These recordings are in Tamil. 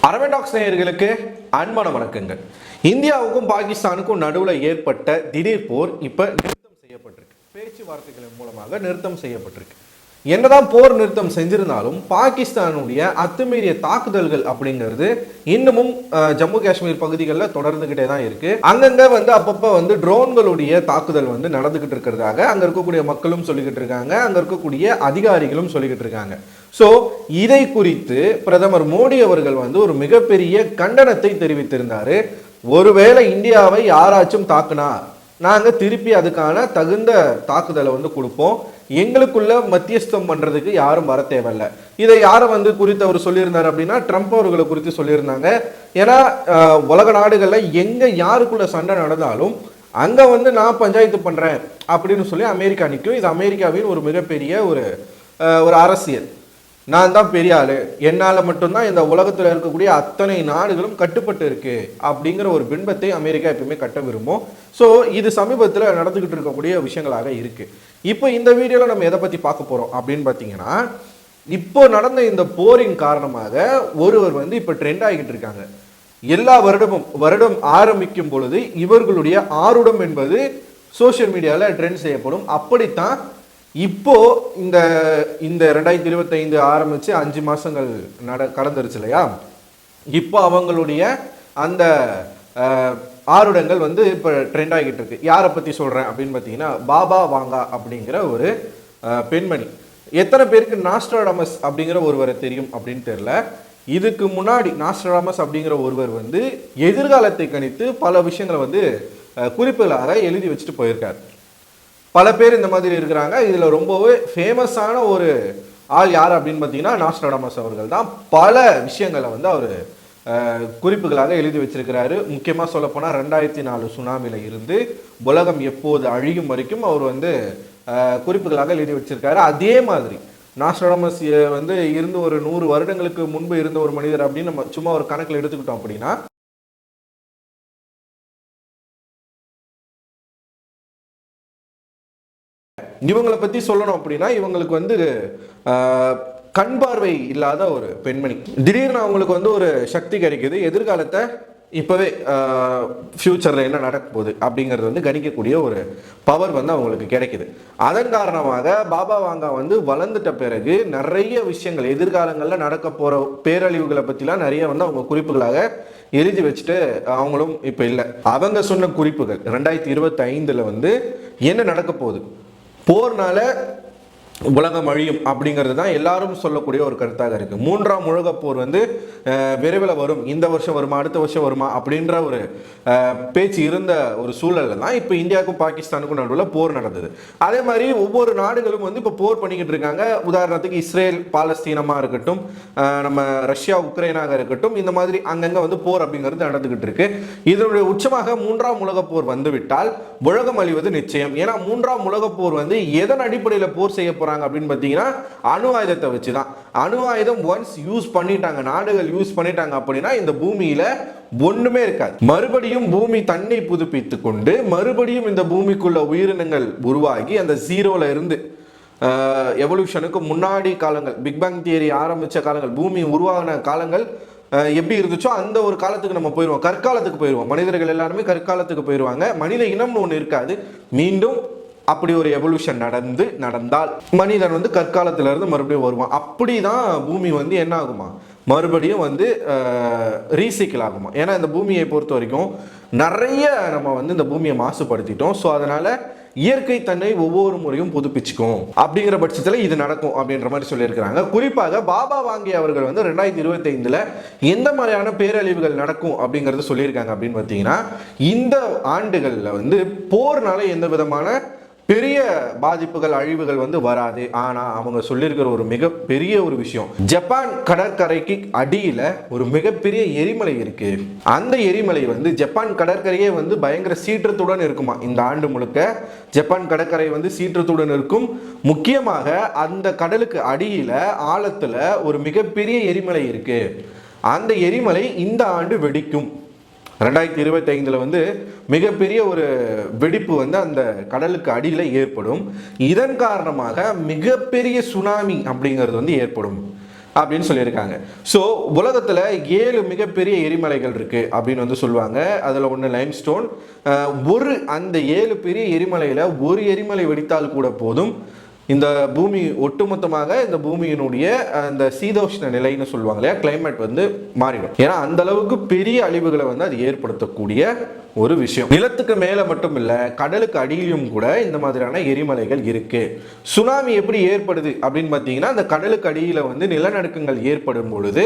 அரவண்டாக்ஸ் நேயர்களுக்கு அன்பான வணக்கங்கள். இந்தியாவுக்கும் பாகிஸ்தானுக்கும் நடுவில் ஏற்பட்ட திடீர் போர் இப்போ நிறுத்தம் செய்யப்பட்டிருக்கு. பேச்சுவார்த்தைகளின் மூலமாக நிறுத்தம் செய்யப்பட்டிருக்கு. என்னதான் போர் நிறுத்தம் செஞ்சிருந்தாலும் பாகிஸ்தானுடைய அத்துமீறிய தாக்குதல்கள் அப்படிங்கிறது இன்னமும் ஜம்மு காஷ்மீர் பகுதிகளில் தொடர்ந்துகிட்டே தான் இருக்கு. அங்கங்க அப்பப்போ ட்ரோன்களுடைய தாக்குதல் நடந்துகிட்டு இருக்கிறதாக அங்க இருக்கக்கூடிய மக்களும் சொல்லிக்கிட்டு இருக்காங்க, அங்க இருக்கக்கூடிய அதிகாரிகளும் சொல்லிக்கிட்டு இருக்காங்க. ஸோ இதை குறித்து பிரதமர் மோடி அவர்கள் ஒரு மிகப்பெரிய கண்டனத்தை தெரிவித்திருந்தாரு. ஒருவேளை இந்தியாவை யாராச்சும் தாக்குனா நாங்க திருப்பி அதுக்கான தகுந்த தாக்குதலை கொடுப்போம், எங்களுக்குள்ள மத்தியஸ்தம் பண்றதுக்கு யாரும் வர தேவையில்லை. இதை யாரை குறித்து அவர் சொல்லியிருந்தார் அப்படின்னா ட்ரம்ப் அவர்களை குறித்து சொல்லியிருந்தாங்க. ஏன்னா உலக நாடுகள்ல எங்க யாருக்குள்ள சண்டை நடந்தாலும் அங்க நான் பஞ்சாயத்து பண்றேன் அப்படின்னு சொல்லி அமெரிக்கா நிற்கும். இது அமெரிக்காவின் ஒரு மிகப்பெரிய ஒரு அரசியல். நான் தான் பெரிய ஆளு, என்னால் மட்டும்தான் இந்த உலகத்தில் இருக்கக்கூடிய அத்தனை நாடுகளும் கட்டுப்பட்டு இருக்கு அப்படிங்கிற ஒரு பின்பத்தை அமெரிக்கா எப்பவுமே கட்ட விரும்பும். ஸோ இது சமீபத்தில் நடந்துகிட்டு இருக்கக்கூடிய விஷயங்களாக இருக்கு. இப்போ இந்த வீடியோவில் நம்ம எதை பற்றி பார்க்க போறோம் அப்படின்னு பார்த்தீங்கன்னா, இப்போ நடந்த இந்த போரின் காரணமாக ஒருவர் இப்போ ட்ரெண்ட் ஆகிட்டு இருக்காங்க. எல்லா வருடம் ஆரம்பிக்கும் பொழுது இவர்களுடைய ஆருடம் என்பது சோசியல் மீடியாவில் ட்ரெண்ட் செய்யப்படும். அப்படித்தான் இப்போ இந்த 2025 ஆரம்பிச்சு 5 மாசங்கள் கடந்துருச்சு இல்லையா? இப்போ அவங்களுடைய அந்த ஆருடங்கள் இப்போ ட்ரெண்ட் ஆகிட்டு இருக்கு. யாரை பத்தி சொல்றேன் அப்படின்னு பார்த்தீங்கன்னா, பாபா வாங்கா அப்படிங்கிற ஒரு பெண்மணி. எத்தனை பேருக்கு நாஸ்ட்ராடமஸ் அப்படிங்கிற ஒருவரை தெரியும் அப்படின்னு தெரியல. இதுக்கு முன்னாடி நாஸ்ட்ராடமஸ் அப்படிங்கிற ஒருவர் எதிர்காலத்தை கணித்து பல விஷயங்களை குறிப்புகளாக எழுதி வச்சுட்டு போயிருக்காரு. பல பேர் இந்த மாதிரி இருக்கிறாங்க. இதுல ரொம்பவே ஃபேமஸான ஒரு ஆள் யார் அப்படின்னு பார்த்தீங்கன்னா நாஸ்ட்ராடமஸ் அவர்கள் தான். பல விஷயங்களை அவர் குறிப்புகளாக எழுதி வச்சிருக்கிறாரு. முக்கியமாக சொல்ல போனால் 2004 சுனாமில இருந்து உலகம் எப்போது அழியும் வரைக்கும் அவர் குறிப்புகளாக எழுதி வச்சிருக்காரு. அதே மாதிரி நாஸ்ட்ராடமஸ் இருந்து ஒரு 100 வருடங்களுக்கு முன்பு இருந்த ஒரு மனிதர் அப்படின்னு நம்ம சும்மா ஒரு கணக்கில் எடுத்துக்கிட்டோம் அப்படின்னா, இவங்களை பத்தி சொல்லணும் அப்படின்னா இவங்களுக்கு கண் பார்வை இல்லாத ஒரு பெண்மணி. திடீர்னு அவங்களுக்கு ஒரு சக்தி கிடைக்குது. எதிர்காலத்தை இப்பவே ஃபியூச்சர்ல என்ன நடக்க போகுது அப்படிங்கிறது கணிக்கக்கூடிய ஒரு பவர் அவங்களுக்கு கிடைக்குது. அதன் காரணமாக பாபா வாங்கா வளர்ந்துட்ட பிறகு நிறைய விஷயங்கள் எதிர்காலங்களில் நடக்க போற பேரழிவுகளை பத்திலாம் நிறைய அவங்க குறிப்புகளாக எழுதி வச்சுட்டு அவங்களும் இப்ப இல்லை. அவங்க சொன்ன குறிப்புகள் 2025 என்ன நடக்க போகுது, போர்னால உலகம் அழியும் அப்படிங்கிறது தான் எல்லாரும் சொல்லக்கூடிய ஒரு கருத்தாக இருக்கு. 3ஆம் உலகப் போர் விரைவில் வரும், இந்த வருஷம் வருமா அடுத்த வருஷம் வருமா அப்படின்ற ஒரு பேச்சு இருந்த ஒரு சூழல்ல தான் இப்போ இந்தியாவுக்கும் பாகிஸ்தானுக்கும் நடுவில் போர் நடந்தது. அதே மாதிரி ஒவ்வொரு நாடுகளும் இப்போ போர் பண்ணிக்கிட்டு இருக்காங்க. உதாரணத்துக்கு இஸ்ரேல் பாலஸ்தீனமாக இருக்கட்டும், நம்ம ரஷ்யா உக்ரைனாக இருக்கட்டும், இந்த மாதிரி அங்கங்கே போர் அப்படிங்கிறது நடந்துகிட்டு இருக்கு. இதனுடைய உச்சமாக 3ஆம் உலகப் போர் வந்துவிட்டால் உலகம் அழிவது நிச்சயம். ஏன்னா 3ஆம் உலகப் போர் எதன் அடிப்படையில் போர் செய்ய அப்படின்னு பார்த்தீங்கன்னா அணு ஆயுதத்தை வச்சுதான். அணு ஆயுதம் ஒன்ஸ் யூஸ் பண்ணிட்டாங்க, நாடுகள் யூஸ் பண்ணிட்டாங்க அப்படின்னா இந்த பூமியில ஒண்ணுமே இருக்காது. மறுபடியும் பூமி தன்னை புதுப்பித்துக் கொண்டு மறுபடியும் இந்த பூமிக்குள்ள உயிரினங்கள் உருவாகி அந்த ஜீரோல இருந்து எவல்யூஷனுக்கு முன்னாடி காலங்கள், பிக் பேங் தியரி ஆரம்பிச்ச காலங்கள், பூமி உருவான காலங்கள் எப்படி இருந்துச்சோ அந்த ஒரு காலத்துக்கு நம்ம போயிடுவோம், கற்காலத்துக்கு போயிடுவோம். மனிதர்கள் எல்லாருமே கற்காலத்துக்கு போயிடுவாங்க. மனித இனம்னு ஒன்று இருக்காது. மீண்டும் அப்படி ஒரு எவல்யூஷன் நடந்தால் மனிதன் கற்காலத்துல இருந்து மறுபடியும் வருவான். அப்படிதான் பூமி என்ன ஆகுமா, மறுபடியும் ரீசைக்கிள் ஆகுமா. ஏன்னா இந்த பூமியை பொறுத்த வரைக்கும் நிறைய நம்ம இந்த பூமியை மாசுபடுத்திட்டோம். ஸோ அதனால இயற்கை தன்னை ஒவ்வொரு முறையும் புதுப்பிச்சுக்கும் அப்படிங்கிற பட்சத்தில் இது நடக்கும் அப்படின்ற மாதிரி சொல்லியிருக்கிறாங்க. குறிப்பாக பாபா வாங்கி அவர்கள் 2025 எந்த மாதிரியான பேரழிவுகள் நடக்கும் அப்படிங்கறது சொல்லியிருக்காங்க அப்படின்னு பார்த்தீங்கன்னா, இந்த ஆண்டுகளில் போர்னால எந்த விதமான பெரிய பாதிப்புகள் அழிவுகள் வராது. ஆனா அவங்க சொல்லியிருக்கிற ஒரு மிகப்பெரிய ஒரு விஷயம், ஜப்பான் கடற்கரைக்கு அடியில ஒரு மிகப்பெரிய எரிமலை இருக்கு. அந்த எரிமலை ஜப்பான் கடற்கரையே பயங்கர சீற்றத்துடன் இருக்குமா. இந்த ஆண்டு முழுக்க ஜப்பான் கடற்கரை சீற்றத்துடன் இருக்கும். முக்கியமாக அந்த கடலுக்கு அடியில ஆழத்துல ஒரு மிகப்பெரிய எரிமலை இருக்கு. அந்த எரிமலை இந்த ஆண்டு வெடிக்கும். 2025 மிகப்பெரிய ஒரு வெடிப்பு அந்த கடலுக்கு அடியில் ஏற்படும். இதன் காரணமாக மிகப்பெரிய சுனாமி அப்படிங்கிறது ஏற்படும். அப்படின்னு சொல்லியிருக்காங்க. ஸோ உலகத்தில் 7 மிகப்பெரிய எரிமலைகள் இருக்குது அப்படின்னு வந்து சொல்லுவாங்க. அதில் ஒன்று லைம்ஸ்டோன். அந்த 7 பெரிய எரிமலையில் ஒரு எரிமலை வெடித்தால் கூட போதும், இந்த பூமி ஒட்டுமொத்தமாக இந்த பூமியினுடைய அந்த சீதோஷ்ண நிலைன்னு சொல்லுவாங்க இல்லையா, கிளைமேட் வந்து மாறிடும். ஏன்னா அந்த அளவுக்கு பெரிய அழிவுகளை வந்து அது ஏற்படுத்தக்கூடிய ஒரு விஷயம். நிலத்துக்கு மேலே மட்டும் இல்லை, கடலுக்கு அடியிலும் கூட இந்த மாதிரியான எரிமலைகள் இருக்கு. சுனாமி எப்படி ஏற்படுது அப்படின்னு பார்த்தீங்கன்னா, அந்த கடலுக்கு அடியில் வந்து நிலநடுக்கங்கள் ஏற்படும் பொழுது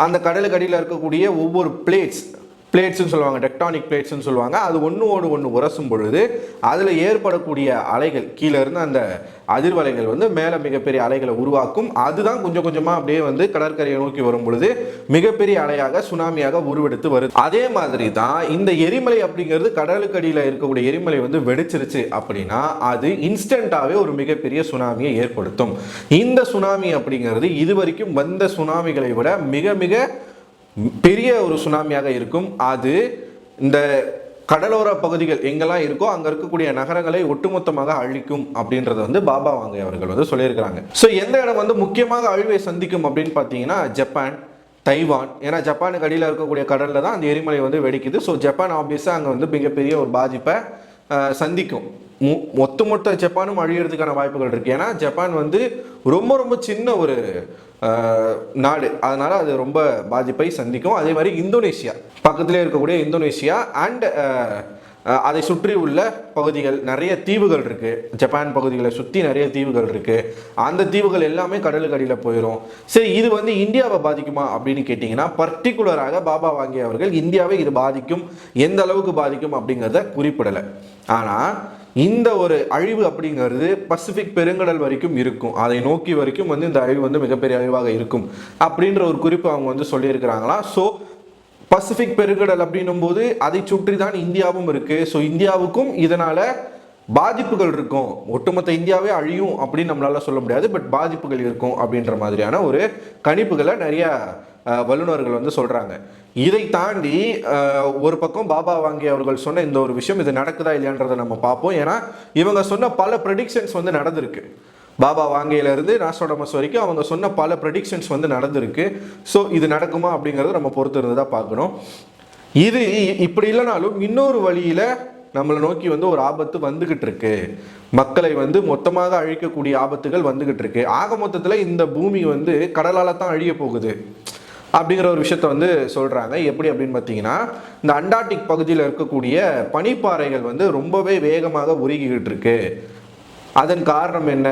அந்த கடலுக்கு அடியில் இருக்கக்கூடிய ஒவ்வொரு பிளேட்ஸ்ன்னு சொல்லுவாங்க, டெக்டானிக் பிளேட்ஸ்ன்னு சொல்லுவாங்க, அது ஒன்றோடு ஒன்று உரசும் பொழுது அதில் ஏற்படக்கூடிய அலைகள் கீழே இருந்து அந்த அதிர்வலைகள் வந்து மேலே மிகப்பெரிய அலைகளை உருவாக்கும். அதுதான் கொஞ்சம் கொஞ்சமாக அப்படியே வந்து கடற்கரையை நோக்கி வரும் பொழுது மிகப்பெரிய அலையாக சுனாமியாக உருவெடுத்து வருது. அதே மாதிரி தான் இந்த எரிமலை அப்படிங்கிறது, கடலுக்கு அடியில் இருக்கக்கூடிய எரிமலை வந்து வெடிச்சிருச்சு அப்படின்னா அது இன்ஸ்டன்ட்டாகவே ஒரு மிகப்பெரிய சுனாமியை ஏற்படுத்தும். இந்த சுனாமி அப்படிங்கிறது இதுவரைக்கும் வந்த சுனாமிகளை விட மிக மிக பெரிய ஒரு சுனாமியாக இருக்கும். அது இந்த கடலோர பகுதிகள் எங்கெல்லாம் இருக்கோ அங்கே இருக்கக்கூடிய நகரங்களை ஒட்டுமொத்தமாக அழிக்கும் அப்படின்றத வந்து பாபா வாங்கே அவர்கள் வந்து சொல்லியிருக்கிறாங்க. ஸோ எந்த இடம் வந்து முக்கியமாக அழிவை சந்திக்கும் அப்படின்னு பார்த்தீங்கன்னா ஜப்பான், தைவான். ஏன்னா ஜப்பானுக்கு அடியில் இருக்கக்கூடிய கடலில் தான் அந்த எரிமலை வந்து வெடிக்குது. ஸோ ஜப்பான் ஆப்வியஸாக அங்கே வந்து மிகப்பெரிய ஒரு பாதிப்பை சந்திக்கும். மொத்த ஜப்பானும் அழியறதுக்கான வாய்ப்புகள் இருக்குது. ஏன்னா ஜப்பான் வந்து ரொம்ப ரொம்ப சின்ன ஒரு நாடு, அதனால் அது ரொம்ப பாதிப்பை சந்திக்கும். அதே மாதிரி இந்தோனேஷியா, பக்கத்திலே இருக்கக்கூடிய இந்தோனேஷியா அண்ட் அதை சுற்றி உள்ள பகுதிகள், நிறைய தீவுகள் இருக்குது. ஜப்பான் பகுதிகளை சுற்றி நிறைய தீவுகள் இருக்குது. அந்த தீவுகள் எல்லாமே கடலுக்கு அடியில் போயிடும். சரி, இது வந்து இந்தியாவை பாதிக்குமா அப்படின்னு கேட்டிங்கன்னா, பர்டிகுலராக பாபா வாங்கே அவர்கள் இந்தியாவை இது பாதிக்கும், எந்த அளவுக்கு பாதிக்கும் அப்படிங்கிறத குறிப்பிடலை. ஆனால் இந்த ஒரு அழிவு அப்படிங்கிறது பசிபிக் பெருங்கடல் வரைக்கும் இருக்கும், அதை நோக்கி வரைக்கும் வந்து இந்த அழிவு வந்து மிகப்பெரிய அழிவாக இருக்கும் அப்படின்ற ஒரு குறிப்பு அவங்க வந்து சொல்லியிருக்கிறாங்களா. ஸோ பசிபிக் பெருங்கடல் அப்படின்னும் போது அதை சுற்றி தான் இந்தியாவும் இருக்குது. ஸோ இந்தியாவுக்கும் இதனால் பாதிப்புகள் இருக்கும். ஒட்டுமொத்த இந்தியாவே அழியும் அப்படின்னு நம்மளால சொல்ல முடியாது, பட் பாதிப்புகள் இருக்கும் அப்படின்ற மாதிரியான ஒரு கணிப்புகளை நிறைய வல்லுநர்கள் வந்து சொல்கிறாங்க. இதை தாண்டி ஒரு பக்கம் பாபா வாங்கே அவர்கள் சொன்ன இந்த ஒரு விஷயம், இது நடக்குதா இல்லையான்றதை நம்ம பார்ப்போம். ஏன்னா இவங்க சொன்ன பல ப்ரெடிக்ஷன்ஸ் வந்து நடந்திருக்கு. பாபா வாங்கேலேருந்து நாஸ்ட்ராடமஸ் வரைக்கும் அவங்க சொன்ன பல ப்ரெடிக்ஷன்ஸ் வந்து நடந்திருக்கு. ஸோ இது நடக்குமா அப்படிங்கிறத நம்ம பொறுத்து இருந்து தான் பார்க்கணும். இது இப்படி இல்லைனாலும் இன்னொரு வழியில் நம்மளை நோக்கி வந்து ஒரு ஆபத்து வந்துகிட்டு இருக்கு, மக்களை வந்து மொத்தமாக அழிக்கக்கூடிய ஆபத்துகள் வந்துகிட்டு இருக்கு. ஆக மொத்தத்தில் இந்த பூமி வந்து கடலால் தான் அழிய போகுது அப்படிங்கிற ஒரு விஷயத்த வந்து சொல்கிறாங்க. எப்படி அப்படின்னு பார்த்தீங்கன்னா, இந்த அண்டார்டிக் பகுதியில் இருக்கக்கூடிய பனிப்பாறைகள் வந்து ரொம்பவே வேகமாக உருகிக்கிட்டு இருக்கு. அதன் காரணம் என்ன?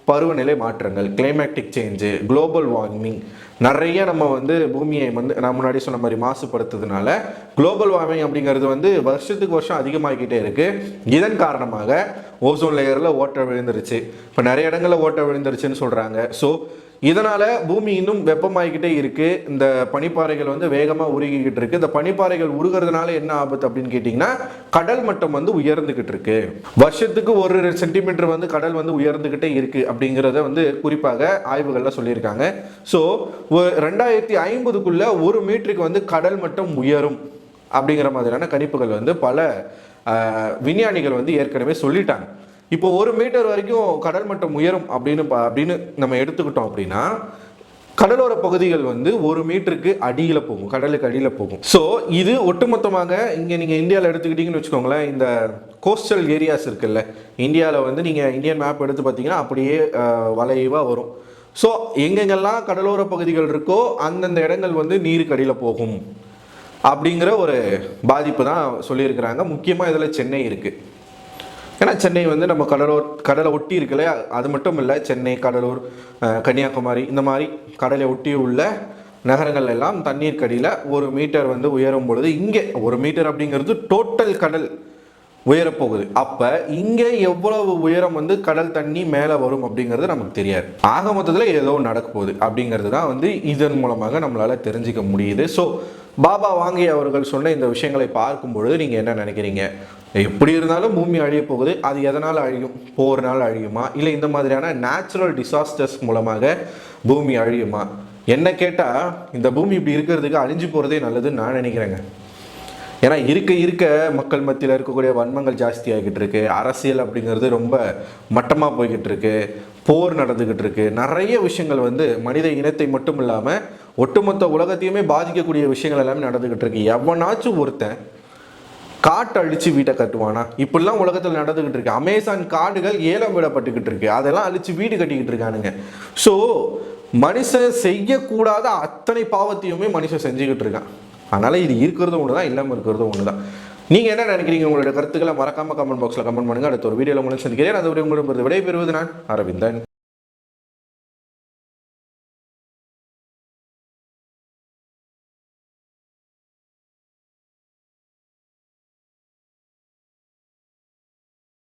பருவநிலை மாற்றங்கள், கிளைமேட்டிக் சேஞ்சு, குளோபல் வார்மிங். நிறைய நம்ம வந்து பூமியை வந்து நான் முன்னாடி சொன்ன மாதிரி மாசுபடுத்துறதுனால குளோபல் வார்மிங் அப்படிங்கிறது வந்து வருஷத்துக்கு வருஷம் அதிகமாகிக்கிட்டே இருக்குது. இதன் காரணமாக ஓசோன் லேயரில் ஓட்டை விழுந்துருச்சு. இப்போ நிறைய இடங்களில் ஓட்டை விழுந்துருச்சுன்னு சொல்கிறாங்க. ஸோ இதனால் பூமி இன்னும் வெப்பமாகிக்கிட்டே இருக்குது. இந்த பனிப்பாறைகள் வந்து வேகமாக உருகிக்கிட்டு இருக்குது. இந்த பனிப்பாறைகள் உருகிறதுனால என்ன ஆபத்து அப்படின்னு கேட்டிங்கன்னா, கடல் மட்டம் வந்து உயர்ந்துக்கிட்டு இருக்கு. வருஷத்துக்கு 1 சென்டிமீட்டர் வந்து கடல் வந்து உயர்ந்துக்கிட்டே இருக்குது அப்படிங்கிறத வந்து குறிப்பாக ஆய்வுகளில் சொல்லியிருக்காங்க. ஸோ 2050க்குள்ளே 1 மீட்டருக்கு வந்து கடல் மட்டம் உயரும் அப்படிங்கிற மாதிரியான கணிப்புகள் வந்து பல விஞ்ஞானிகள் வந்து ஏற்கனவே சொல்லிட்டாங்க. இப்போ 1 மீட்டர் வரைக்கும் கடல் மட்டம் உயரும் அப்படின்னு நம்ம எடுத்துக்கிட்டோம் அப்படின்னா, கடலோர பகுதிகள் வந்து 1 மீட்டருக்கு அடியில் போகும், கடலுக்கு அடியில் போகும். ஸோ இது ஒட்டுமொத்தமாக இங்கே நீங்கள் இந்தியாவில் எடுத்துக்கிட்டிங்கன்னு வச்சுக்கோங்களேன், இந்த கோஸ்டல் ஏரியாஸ் இருக்குல்ல, இந்தியாவில் வந்து நீங்கள் இந்தியன் மேப் எடுத்து பார்த்தீங்கன்னா அப்படியே வளைவாக வரும். ஸோ எங்கெங்கெல்லாம் கடலோர பகுதிகள் இருக்கோ அந்தந்த இடங்கள் வந்து நீருக்கு அடியில் போகும் அப்படிங்கிற ஒரு பாதிப்பு தான் சொல்லியிருக்கிறாங்க. முக்கியமாக இதில் சென்னை இருக்குது. ஏன்னா சென்னை வந்து நம்ம கடலை ஒட்டி இருக்குல்ல, அது மட்டும் இல்லை, சென்னை, கடலூர், கன்னியாகுமரி இந்த மாதிரி கடலை ஒட்டி உள்ள நகரங்கள் எல்லாம் தண்ணீர் கடியில் 1 மீட்டர் வந்து உயரும் பொழுது, இங்கே 1 மீட்டர் அப்படிங்கிறது டோட்டல் கடல் உயரப்போகுது. அப்போ இங்கே எவ்வளவு உயரம் வந்து கடல் தண்ணி மேலே வரும் அப்படிங்கிறது நமக்கு தெரியாது. ஆக மொத்தத்தில் ஏதோ நடக்க போகுது அப்படிங்கிறது தான் வந்து இதன் மூலமாக நம்மளால் தெரிஞ்சிக்க முடியுது. ஸோ பாபா வாங்கே அவர்கள் சொன்ன இந்த விஷயங்களை பார்க்கும் பொழுது நீங்கள் என்ன நினைக்கிறீங்க? எப்படி இருந்தாலும் பூமி அழிய போகுது, அது எதனால் அழியும்? போகிறனால அழியுமா, இல்லை இந்த மாதிரியான நேச்சுரல் டிசாஸ்டர்ஸ் மூலமாக பூமி அழியுமா? என்ன கேட்டால் இந்த பூமி இப்படி இருக்கிறதுக்கு அழிஞ்சு போகிறதே நல்லதுன்னு நான் நினைக்கிறேங்க. ஏன்னா இருக்க மக்கள் மத்தியில் இருக்கக்கூடிய வன்மங்கள் ஜாஸ்தி ஆகிட்டு இருக்கு, அரசியல் அப்படிங்கிறது ரொம்ப மட்டமாக போய்கிட்டு இருக்கு, போர் நடந்துக்கிட்டு இருக்கு, நிறைய விஷயங்கள் வந்து மனித இனத்தை மட்டும் இல்லாமல் ஒட்டுமொத்த உலகத்தையுமே பாதிக்கக்கூடிய விஷயங்கள் எல்லாமே நடந்துக்கிட்டு இருக்கு. எவனாச்சும் ஒருத்தன் காட்டை அழிச்சு வீட்டை கட்டுவானா? இப்படிலாம் உலகத்தில் நடந்துகிட்டு இருக்கு. அமேசான் காடுகள் ஏலம் விடப்பட்டுக்கிட்டு இருக்கு, அதெல்லாம் அழிச்சு வீடு கட்டிக்கிட்டு இருக்கானுங்க. ஸோ மனுஷன் செய்யக்கூடாத அத்தனை பாவத்தையுமே மனுஷன் செஞ்சுக்கிட்டு இருக்கான். அதனால இது இருக்கிறதும் ஒன்று தான், இல்லாமல் இருக்கிறதும் ஒன்று தான். நீங்கள் என்ன நினைக்கிறீங்க? உங்களுடைய கருத்துக்களை மறக்காம கமெண்ட் பாக்ஸில் கமெண்ட் பண்ணுங்க. அடுத்த ஒரு வீடியோவில் உங்களுக்கு சந்திக்கிறேன். அது உங்களுடைய விடைபெறுவது நான் அரவிந்தன்.